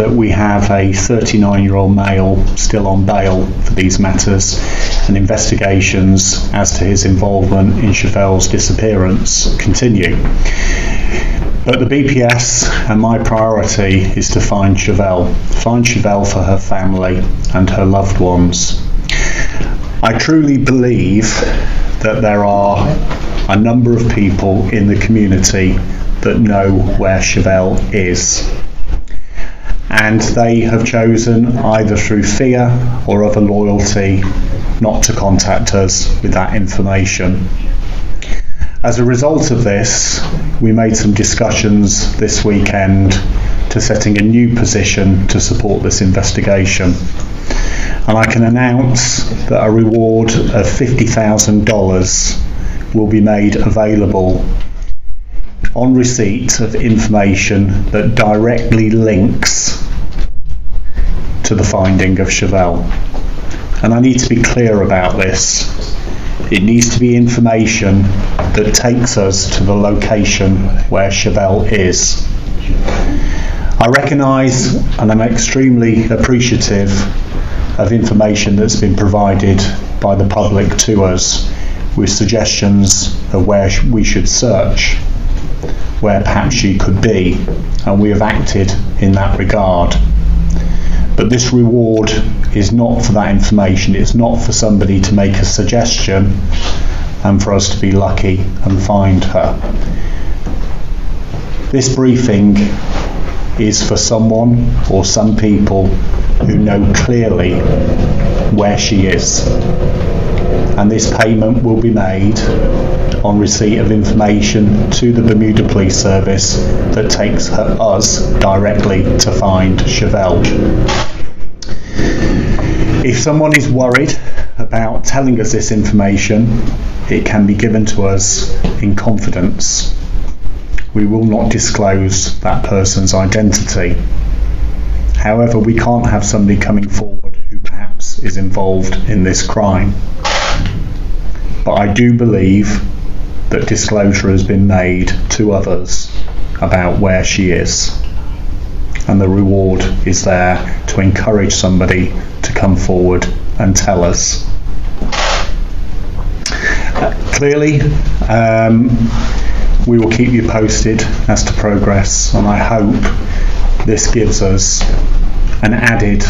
that we have a 39-year-old male still on bail for these matters, and investigations as to his involvement in Chevelle's disappearance continue. But the BPS and my priority is to find Chevelle for her family and her loved ones. I truly believe that there are a number of people in the community that know where Chevelle is, and they have chosen, either through fear or other loyalty, not to contact us with that information. As a result of this, we made some discussions this weekend to setting a new position to support this investigation. And I can announce that a reward of $50,000 will be made available on receipt of information that directly links to the finding of Chevelle. And I need to be clear about this. It needs to be information that takes us to the location where Chevelle is. I recognise and I'm extremely appreciative of information that's been provided by the public to us, with suggestions of where we should search, where perhaps she could be, and we have acted in that regard. But this reward is not for that information. It's not for somebody to make a suggestion and for us to be lucky and find her. This briefing is for someone or some people who know clearly where she is. And this payment will be made on receipt of information to the Bermuda Police Service that takes us directly to find Chevelle. If someone is worried about telling us this information, it can be given to us in confidence. We will not disclose that person's identity. However, we can't have somebody coming forward who perhaps is involved in this crime. But I do believe that disclosure has been made to others about where she is. And the reward is there to encourage somebody to come forward and tell us. Clearly, we will keep you posted as to progress, and I hope this gives us an added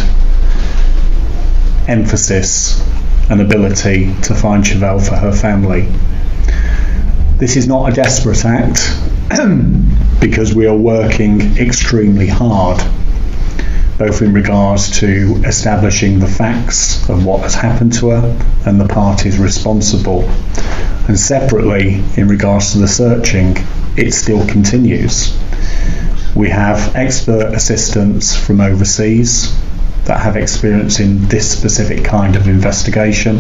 emphasis and ability to find Chevelle for her family. This is not a desperate act because we are working extremely hard, both in regards to establishing the facts of what has happened to her and the parties responsible. And separately, in regards to the searching, it still continues. We have expert assistants from overseas that have experience in this specific kind of investigation,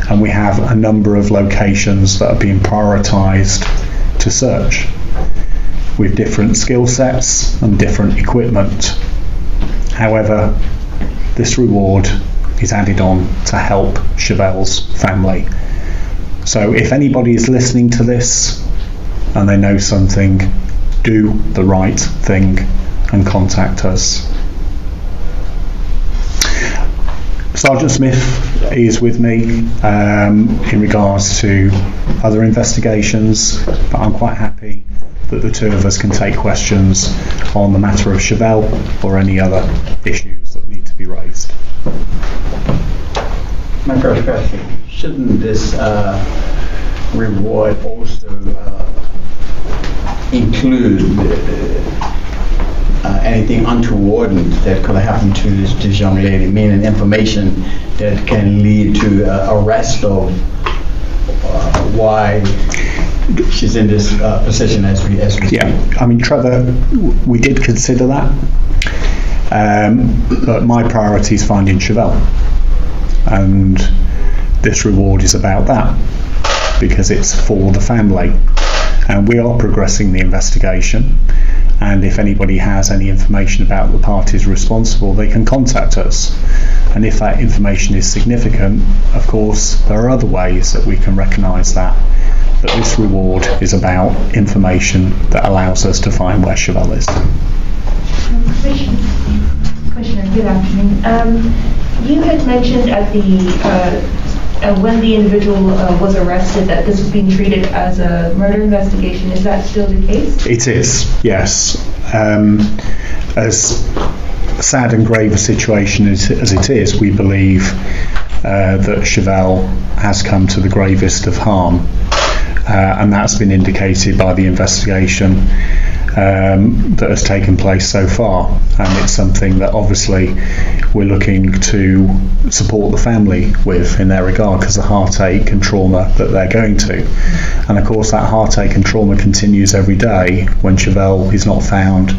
and we have a number of locations that are being prioritised to search with different skill sets and different equipment. However, this reward is added on to help Chevelle's family. So if anybody is listening to this and they know something, do the right thing and contact us. Sergeant Smith is with me in regards to other investigations, but I'm quite happy that the two of us can take questions on the matter of Chevelle or any other issues that need to be raised. My first question, shouldn't this reward also include anything untoward that could have happened to this young lady, meaning information that can lead to arrest of why she's in this position as we speak? Yeah, I mean, Trevor, we did consider that, but my priority is finding Chevelle, and this reward is about that because it's for the family, and we are progressing the investigation. And if anybody has any information about the parties responsible, they can contact us. And if that information is significant, of course, there are other ways that we can recognise that. But this reward is about information that allows us to find where Chevelle is. Good afternoon. You had mentioned at the when the individual was arrested that this was being treated as a murder investigation. Is that still the case? It is, yes. As sad and grave a situation as it is, we believe that Chevelle has come to the gravest of harm, and that's been indicated by the investigation that has taken place so far, and it's something that obviously we're looking to support the family with in their regard, because the heartache and trauma that they're going to, and of course that heartache and trauma continues every day when Chevelle is not found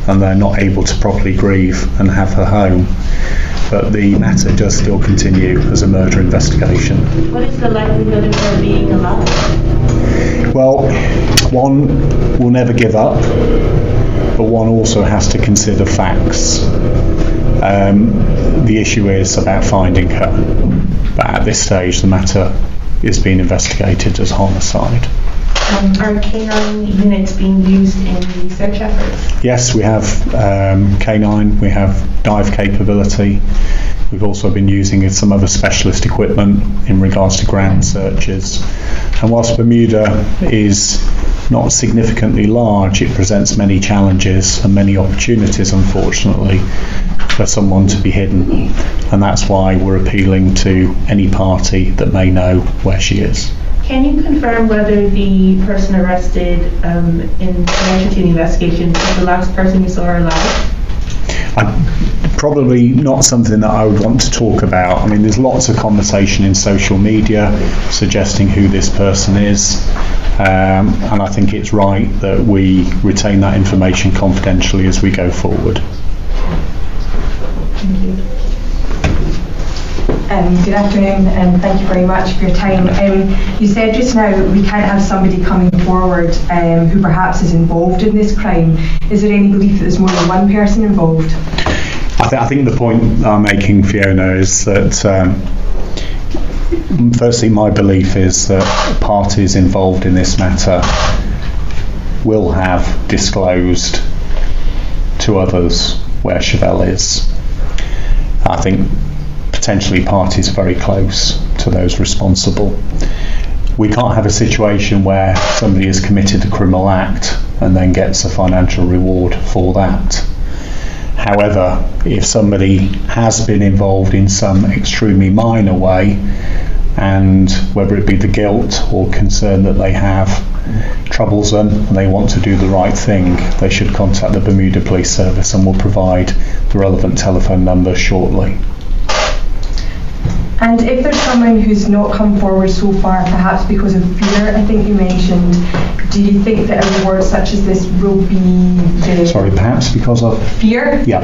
and they're not able to properly grieve and have her home. But the matter does still continue as a murder investigation. What is the likelihood of her being alive? Well, one will never give up, but one also has to consider facts. The issue is about finding her, but at this stage the matter is being investigated as homicide. Are canine units being used in the search efforts? Yes, we have canine, we have dive capability. We've also been using some other specialist equipment in regards to ground searches. And whilst Bermuda is not significantly large, it presents many challenges and many opportunities, unfortunately, for someone to be hidden. And that's why we're appealing to any party that may know where she is. Can you confirm whether the person arrested in connection to the investigation was the last person you saw alive? Probably not something that I would want to talk about. I mean, there's lots of conversation in social media suggesting who this person is, and I think it's right that we retain that information confidentially as we go forward. Thank you. Good afternoon, and thank you very much for your time. You said just now we can't have somebody coming forward who perhaps is involved in this crime. Is there any belief that there's more than one person involved? I think the point I'm making, Fiona, is that firstly my belief is that parties involved in this matter will have disclosed to others where Chevelle is. I think potentially parties very close to those responsible. We can't have a situation where somebody has committed a criminal act and then gets a financial reward for that. However, if somebody has been involved in some extremely minor way, and whether it be the guilt or concern that they have troubles them and they want to do the right thing, they should contact the Bermuda Police Service, and will provide the relevant telephone number shortly. And if there's someone who's not come forward so far, perhaps because of fear, I think you mentioned, do you think that a reward such as this will be... Sorry, perhaps because of... Fear? Yeah.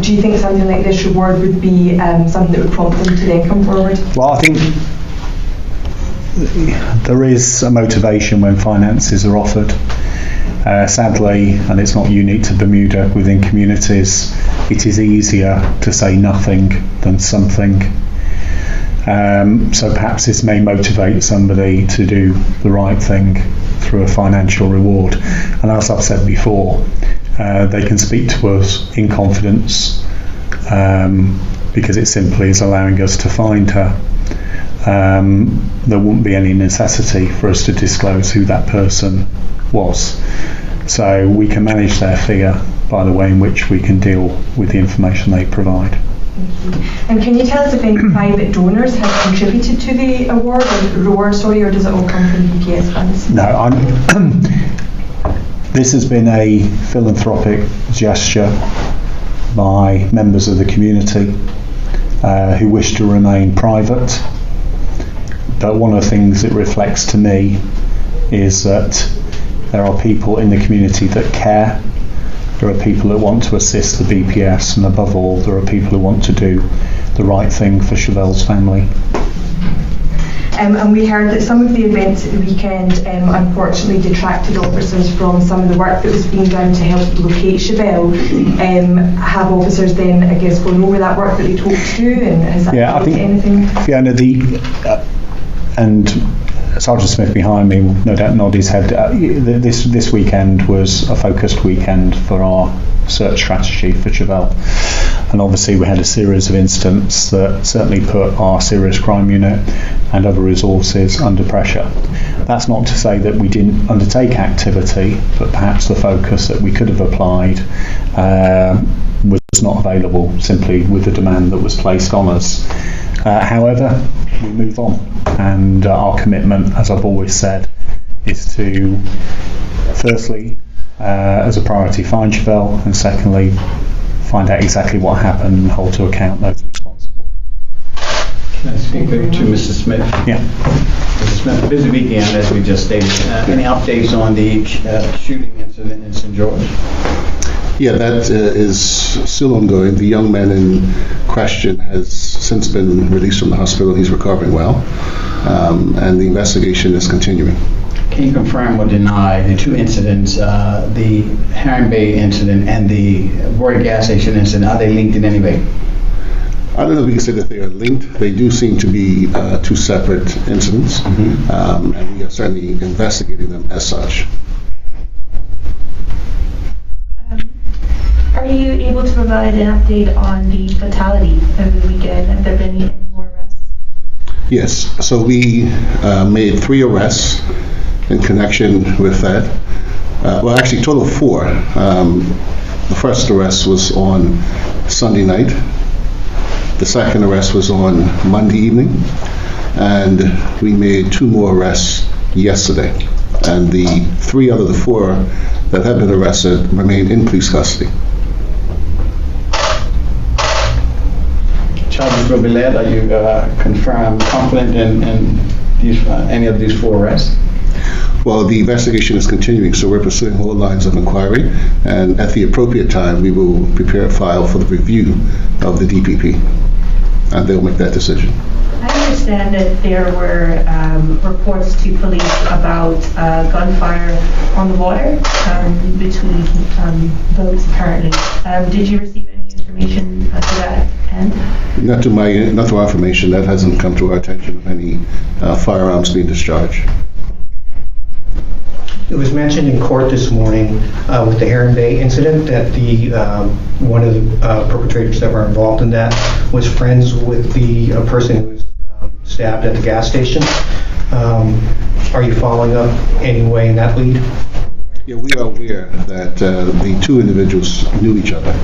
Do you think something like this reward would be something that would prompt them to then come forward? Well, I think there is a motivation when finances are offered. Sadly, and it's not unique to Bermuda, within communities, it is easier to say nothing than something. So perhaps this may motivate somebody to do the right thing through a financial reward. And as I've said before, they can speak to us in confidence, because it simply is allowing us to find her. There wouldn't be any necessity for us to disclose who that person was. So we can manage their fear by the way in which we can deal with the information they provide. And can you tell us if any private donors have contributed to the reward, or does it all come from BPS funds? No, this has been a philanthropic gesture by members of the community who wish to remain private. But one of the things it reflects to me is that there are people in the community that care. There are people that want to assist the BPS, and above all, there are people who want to do the right thing for Chevelle's family. And we heard that some of the events at the weekend unfortunately detracted officers from some of the work that was being done to help locate Chevelle. Have officers then, I guess, gone over that work that they talked to, and has that led to anything? Fiona, and Sergeant Smith behind me will no doubt nod his head. This weekend was a focused weekend for our search strategy for Chevelle. And obviously we had a series of incidents that certainly put our serious crime unit and other resources under pressure. That's not to say that we didn't undertake activity, but perhaps the focus that we could have applied was not available simply with the demand that was placed on us. However, we move on, and our commitment, as I've always said, is to firstly, as a priority, find Chevelle, and secondly, find out exactly what happened and hold to account those responsible. Can I speak to Mr. Smith? Yeah. Mr. Smith, busy weekend, as we just stated. Any updates on the shooting incident in St. George? Yeah, that is still ongoing. The young man in question has since been released from the hospital. He's recovering well, and the investigation is continuing. Can you confirm or deny the two incidents, the Heron Bay incident and the Roy gas station incident? Are they linked in any way? I don't know if we can say that they are linked. They do seem to be two separate incidents, and we are certainly investigating them as such. Are you able to provide an update on the fatality over the weekend? Have there been any more arrests? Yes, so we made 3 arrests in connection with that. Well, actually, total of 4. The first arrest was on Sunday night. The second arrest was on Monday evening. And we made 2 more arrests yesterday. And the 3 out of the 4 that have been arrested remain in police custody. Charges will be led. Are you confident in these, any of these 4 arrests? Well, the investigation is continuing, so we're pursuing all lines of inquiry, and at the appropriate time, we will prepare a file for the review of the DPP, and they'll make that decision. I understand that there were reports to police about gunfire on the water between boats, apparently. Did you receive any information to that end? Not to our information. That hasn't come to our attention of any firearms being discharged. It was mentioned in court this morning with the Heron Bay incident that the one of the perpetrators that were involved in that was friends with the person who was stabbed at the gas station. Are you following up anyway in that lead? Yeah, we are aware that the 2 individuals knew each other.